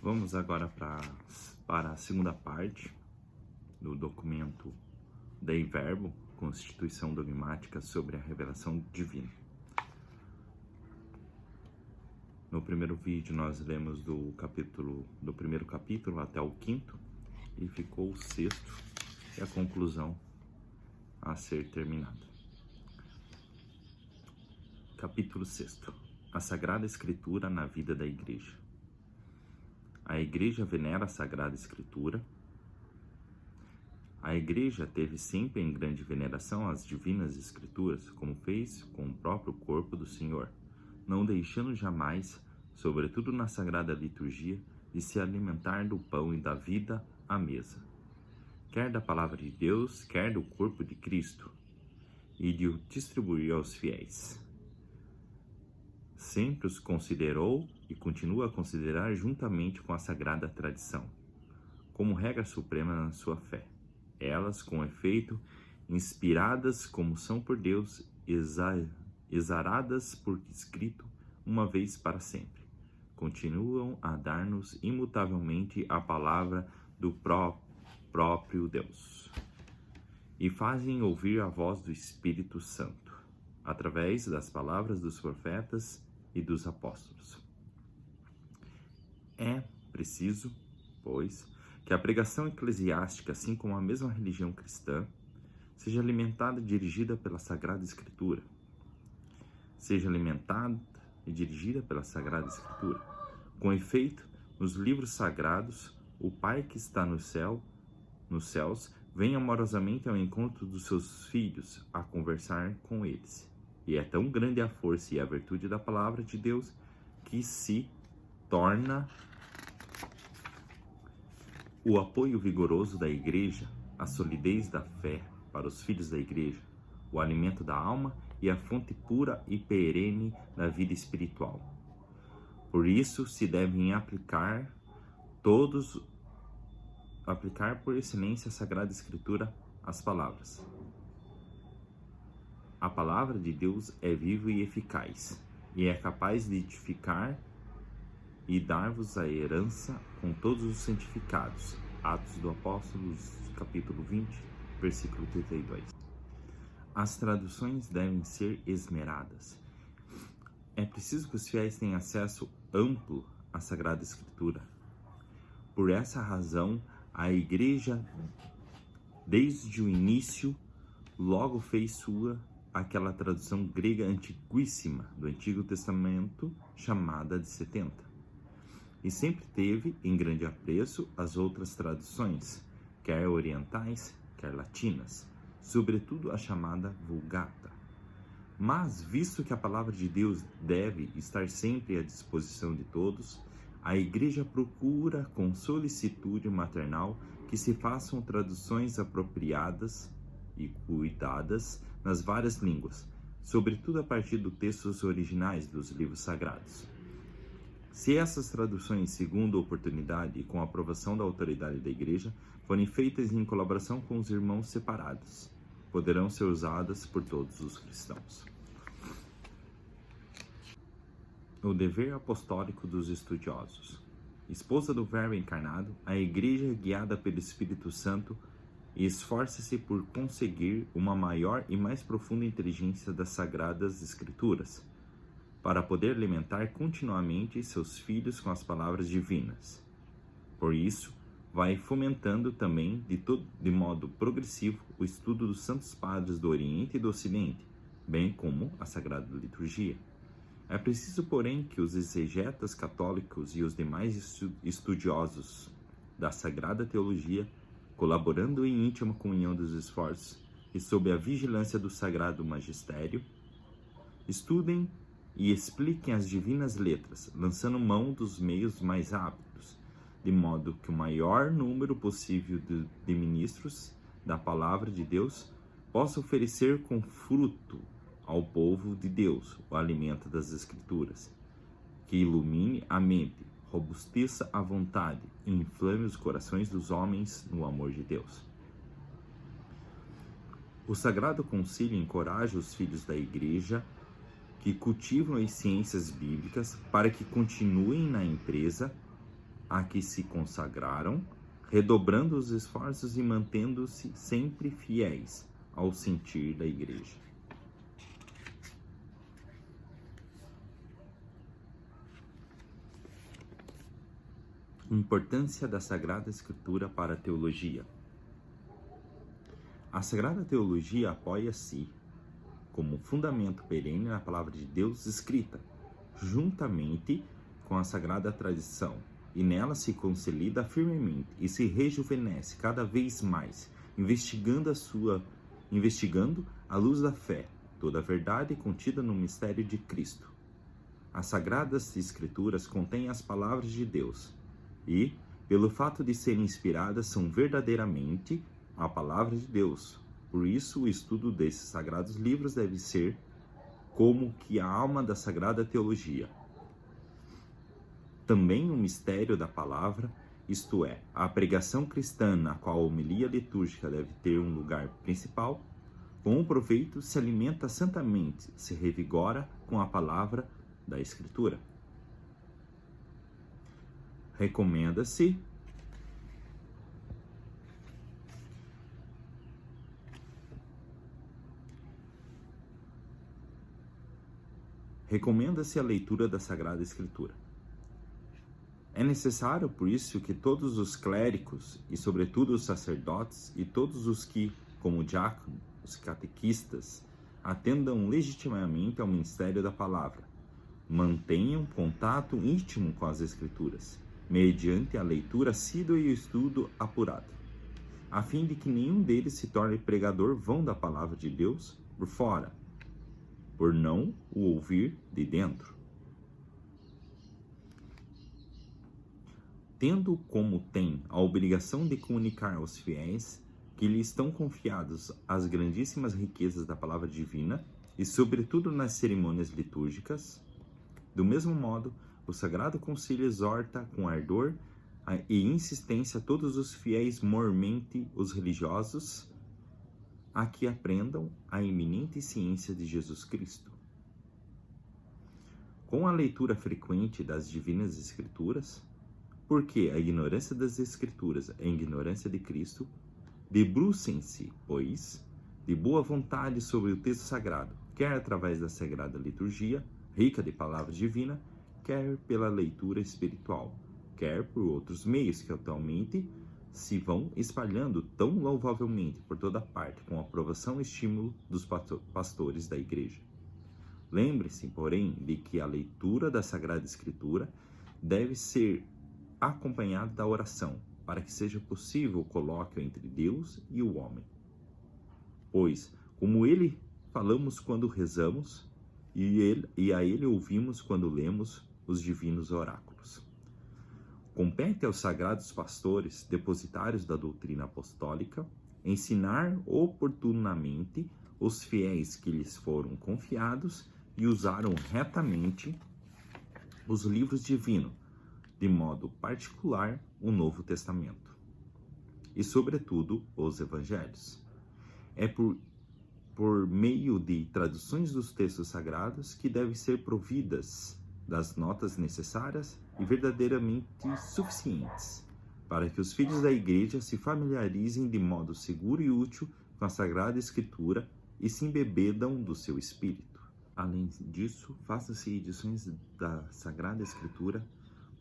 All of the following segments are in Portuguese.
Vamos agora para a segunda parte do documento Dei Verbo, Constituição Dogmática sobre a Revelação Divina. No primeiro vídeo nós lemos do primeiro capítulo até o quinto e ficou o sexto e a conclusão a ser terminada. Capítulo 6. A Sagrada Escritura na vida da Igreja. A Igreja venera a Sagrada Escritura. A Igreja teve sempre em grande veneração as Divinas Escrituras, como fez com o próprio corpo do Senhor, não deixando jamais, sobretudo na Sagrada Liturgia, de se alimentar do pão e da vida à mesa, quer da Palavra de Deus, quer do corpo de Cristo, e de o distribuir aos fiéis. Sempre os considerou e continua a considerar juntamente com a Sagrada Tradição, como regra suprema na sua fé. Elas, com efeito, inspiradas como são por Deus, exaradas por escrito, uma vez para sempre, continuam a dar-nos imutavelmente a palavra do próprio Deus, e fazem ouvir a voz do Espírito Santo, através das palavras dos profetas e dos apóstolos. É preciso, pois, que a pregação eclesiástica, assim como a mesma religião cristã, seja alimentada e dirigida pela Sagrada Escritura. Com efeito, nos livros sagrados, o Pai que está nos céus, vem amorosamente ao encontro dos seus filhos a conversar com eles. E é tão grande a força e a virtude da palavra de Deus que se torna o apoio vigoroso da Igreja, a solidez da fé para os filhos da Igreja, o alimento da alma e a fonte pura e perene da vida espiritual. Por isso se devem aplicar por excelência a Sagrada Escritura às palavras. A palavra de Deus é viva e eficaz, e é capaz de edificar e dar-vos a herança com todos os santificados. Atos dos Apóstolos, capítulo 20, versículo 32. As traduções devem ser esmeradas. É preciso que os fiéis tenham acesso amplo à Sagrada Escritura. Por essa razão, a Igreja, desde o início, logo fez sua aquela tradução grega antiguíssima do Antigo Testamento, chamada de 70. E sempre teve em grande apreço as outras traduções, quer orientais, quer latinas, sobretudo a chamada Vulgata. Mas, visto que a palavra de Deus deve estar sempre à disposição de todos, a Igreja procura com solicitude maternal que se façam traduções apropriadas e cuidadas nas várias línguas, sobretudo a partir dos textos originais dos livros sagrados. Se essas traduções, segundo a oportunidade e com a aprovação da autoridade da Igreja, forem feitas em colaboração com os irmãos separados, poderão ser usadas por todos os cristãos. O dever apostólico dos estudiosos. Esposa do Verbo encarnado, a Igreja, guiada pelo Espírito Santo, esforça-se por conseguir uma maior e mais profunda inteligência das Sagradas Escrituras, para poder alimentar continuamente seus filhos com as palavras divinas. Por isso, vai fomentando também, de modo progressivo, o estudo dos Santos Padres do Oriente e do Ocidente, bem como a Sagrada Liturgia. É preciso, porém, que os exegetas católicos e os demais estudiosos da Sagrada Teologia, colaborando em íntima comunhão dos esforços e sob a vigilância do Sagrado Magistério, estudem e expliquem as divinas letras, lançando mão dos meios mais rápidos, de modo que o maior número possível de ministros da Palavra de Deus possa oferecer com fruto ao povo de Deus o alimento das Escrituras, que ilumine a mente, robusteça a vontade e inflame os corações dos homens no amor de Deus. O Sagrado Concílio encoraja os filhos da Igreja que cultivam as ciências bíblicas para que continuem na empresa a que se consagraram, redobrando os esforços e mantendo-se sempre fiéis ao sentir da Igreja. Importância da Sagrada Escritura para a teologia. A Sagrada Teologia apoia-se como fundamento perene na Palavra de Deus escrita, juntamente com a Sagrada Tradição, e nela se consolida firmemente e se rejuvenesce cada vez mais, investigando à luz da fé toda a verdade contida no mistério de Cristo. As Sagradas Escrituras contêm as palavras de Deus e, pelo fato de serem inspiradas, são verdadeiramente a palavra de Deus. Por isso, o estudo desses sagrados livros deve ser como que a alma da Sagrada Teologia. Também o mistério da palavra, isto é, a pregação cristã, na qual a homilia litúrgica deve ter um lugar principal, com o proveito se alimenta santamente, se revigora com a palavra da Escritura. Recomenda-se a leitura da Sagrada Escritura. É necessário, por isso, que todos os clérigos, e sobretudo os sacerdotes, e todos os que, como diáconos, os catequistas, atendam legitimamente ao ministério da palavra, mantenham contato íntimo com as Escrituras, mediante a leitura assídua e o estudo apurado, a fim de que nenhum deles se torne pregador vão da palavra de Deus por fora, por não o ouvir de dentro. Tendo como tem a obrigação de comunicar aos fiéis que lhe estão confiados as grandíssimas riquezas da palavra divina e sobretudo nas cerimônias litúrgicas, do mesmo modo, o Sagrado Concílio exorta com ardor e insistência todos os fiéis, mormente os religiosos, a que aprendam a eminente ciência de Jesus Cristo. Com a leitura frequente das Divinas Escrituras, porque a ignorância das Escrituras é a ignorância de Cristo, debrucem-se, pois, de boa vontade sobre o texto sagrado, quer através da Sagrada Liturgia, rica de palavra divina, quer pela leitura espiritual, quer por outros meios que atualmente se vão espalhando tão louvavelmente por toda parte, com a aprovação e estímulo dos pastores da Igreja. Lembre-se, porém, de que a leitura da Sagrada Escritura deve ser acompanhada da oração, para que seja possível o colóquio entre Deus e o homem. Pois, como ele falamos quando rezamos, e a ele ouvimos quando lemos os divinos oráculos. Compete aos sagrados pastores, depositários da doutrina apostólica, ensinar oportunamente os fiéis que lhes foram confiados e usaram retamente os livros divinos, de modo particular o Novo Testamento, e sobretudo os Evangelhos. É por meio de traduções dos textos sagrados que devem ser providas das notas necessárias e verdadeiramente suficientes para que os filhos da Igreja se familiarizem de modo seguro e útil com a Sagrada Escritura e se embebedam do seu espírito. Além disso, façam-se edições da Sagrada Escritura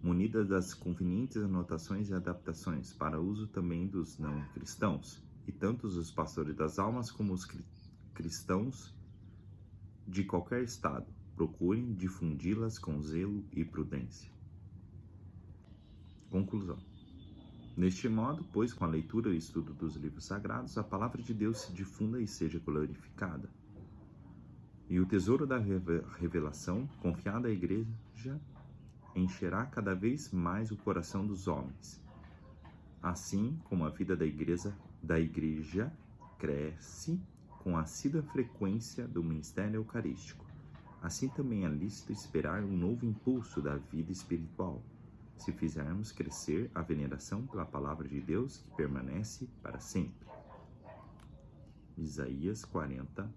munidas das convenientes anotações e adaptações para uso também dos não cristãos, e tanto os pastores das almas como os cristãos de qualquer estado procurem difundi-las com zelo e prudência. Conclusão. Neste modo, pois, com a leitura e estudo dos livros sagrados, a palavra de Deus se difunda e seja glorificada, e o tesouro da revelação, confiado à Igreja, encherá cada vez mais o coração dos homens. Assim como a vida da igreja cresce com a assídua frequência do ministério eucarístico, assim também é lícito esperar um novo impulso da vida espiritual, se fizermos crescer a veneração pela palavra de Deus que permanece para sempre. Isaías 40,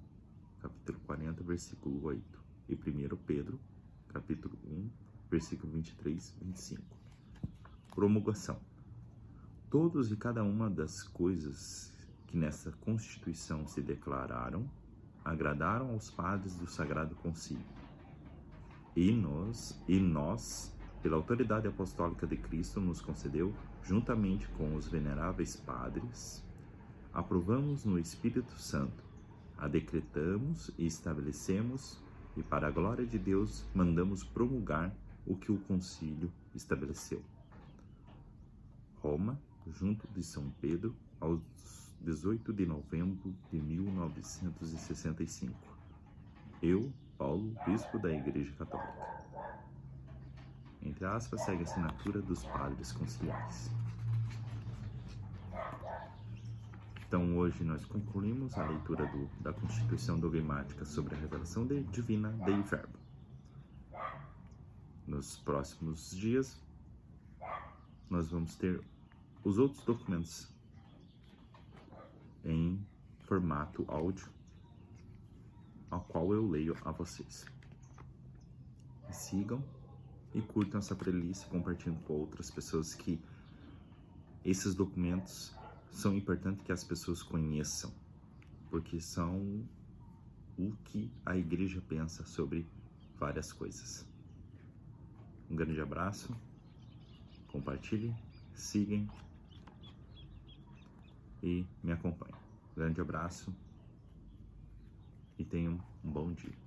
capítulo 40, versículo 8, e 1 Pedro, capítulo 1, versículo 23, 25. Promulgação. Todos e cada uma das coisas que nessa Constituição se declararam agradaram aos padres do Sagrado Concílio. E nós, pela autoridade apostólica de Cristo, nos concedeu, juntamente com os veneráveis padres, aprovamos no Espírito Santo, a decretamos e estabelecemos, e para a glória de Deus mandamos promulgar o que o concílio estabeleceu. Roma, junto de São Pedro, aos 18 de novembro de 1965. Eu, Paulo, bispo da Igreja Católica. Entre aspas, segue a assinatura dos padres conciliares. Então, hoje nós concluímos a leitura da Constituição Dogmática sobre a revelação divina Dei Verbo. Nos próximos dias, nós vamos ter os outros documentos em formato áudio, ao qual eu leio a vocês. Sigam e curtam essa playlist, compartilhem com outras pessoas, que esses documentos são importantes que as pessoas conheçam, porque são o que a igreja pensa sobre várias coisas. Um grande abraço, compartilhem, sigam e me acompanhem. Grande abraço e tenham um bom dia.